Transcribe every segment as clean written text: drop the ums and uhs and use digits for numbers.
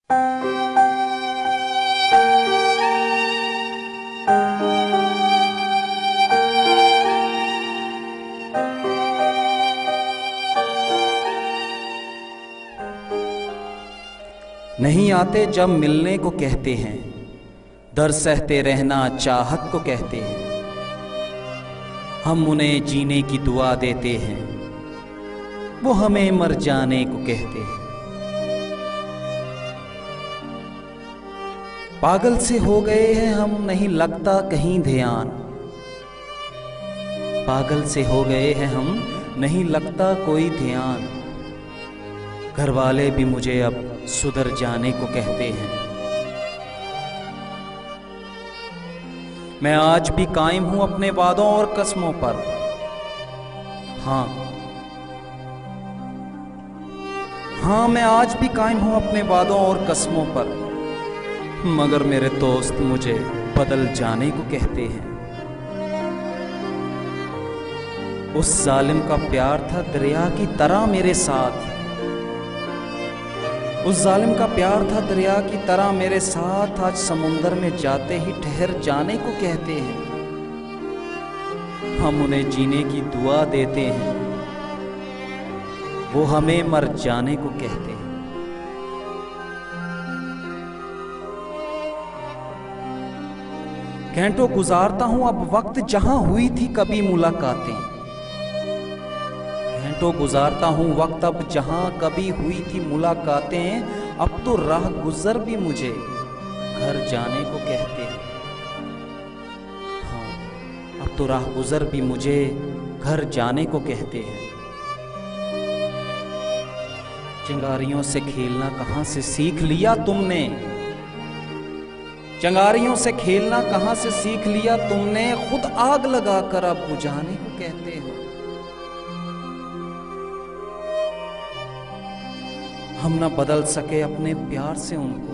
नहीं आते जब मिलने को कहते हैं, दर्द सहते रहना चाहत को कहते हैं। हम उन्हें जीने की दुआ देते हैं, वो हमें मर जाने को कहते हैं। पागल से हो गए हैं हम, नहीं लगता कहीं ध्यान। पागल से हो गए हैं हम, नहीं लगता कोई ध्यान। घर वाले भी मुझे अब सुधर जाने को कहते हैं। मैं आज भी कायम हूं अपने वादों और कस्मों पर। हाँ, मैं आज भी कायम हूं अपने वादों और कस्मों पर। मगर मेरे दोस्त मुझे बदल जाने को कहते हैं। उस जालिम का प्यार था दरिया की तरह मेरे साथ। उस जालिम का प्यार था दरिया की तरह मेरे साथ। आज समुंदर में जाते ही ठहर जाने को कहते हैं। हम उन्हें जीने की दुआ देते हैं, वो हमें मर जाने को कहते हैं। घंटों गुजारता हूं अब वक्त जहां हुई थी कभी मुलाकातें। घंटों गुजारता हूं वक्त अब जहां कभी हुई थी मुलाकातें। अब तो राह गुजर भी मुझे घर जाने को कहते हैं। हाँ, अब तो राह गुजर भी मुझे घर जाने को कहते हैं। चिंगारियों से खेलना कहां से सीख लिया तुमने? चिंगारियों से खेलना कहां से सीख लिया तुमने? खुद आग लगाकर अब बुझाने को कहते हो। हम ना बदल सके अपने प्यार से उनको,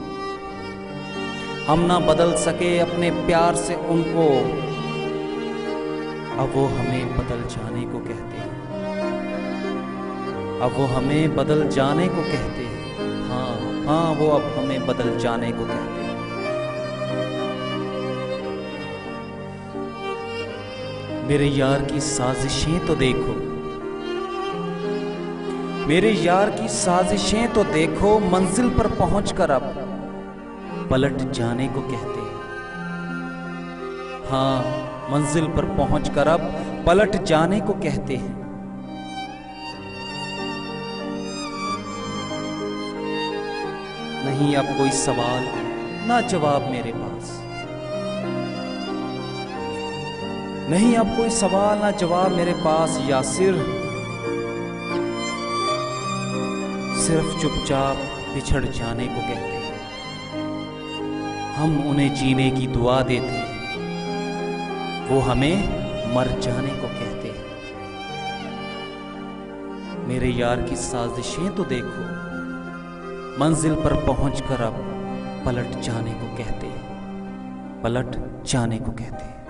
हम ना बदल सके अपने प्यार से उनको। अब वो हमें बदल जाने को कहते हैं। अब वो हमें बदल जाने को कहते हैं। हाँ, वो अब हमें बदल जाने को कहते हैं। मेरे यार की साजिशें तो देखो, मेरे यार की साजिशें तो देखो। मंजिल पर पहुंचकर अब पलट जाने को कहते हैं। हाँ, मंजिल पर पहुंचकर अब पलट जाने को कहते हैं। नहीं अब कोई सवाल ना जवाब मेरे पास। नहीं अब कोई सवाल ना जवाब मेरे पास। या सिर्फ चुपचाप बिछड़ जाने को कहते हैं। हम उन्हें जीने की दुआ देते हैं, वो हमें मर जाने को कहते हैं। मेरे यार की साजिशें तो देखो, मंजिल पर पहुंचकर अब पलट जाने को कहते हैं। पलट जाने को कहते हैं।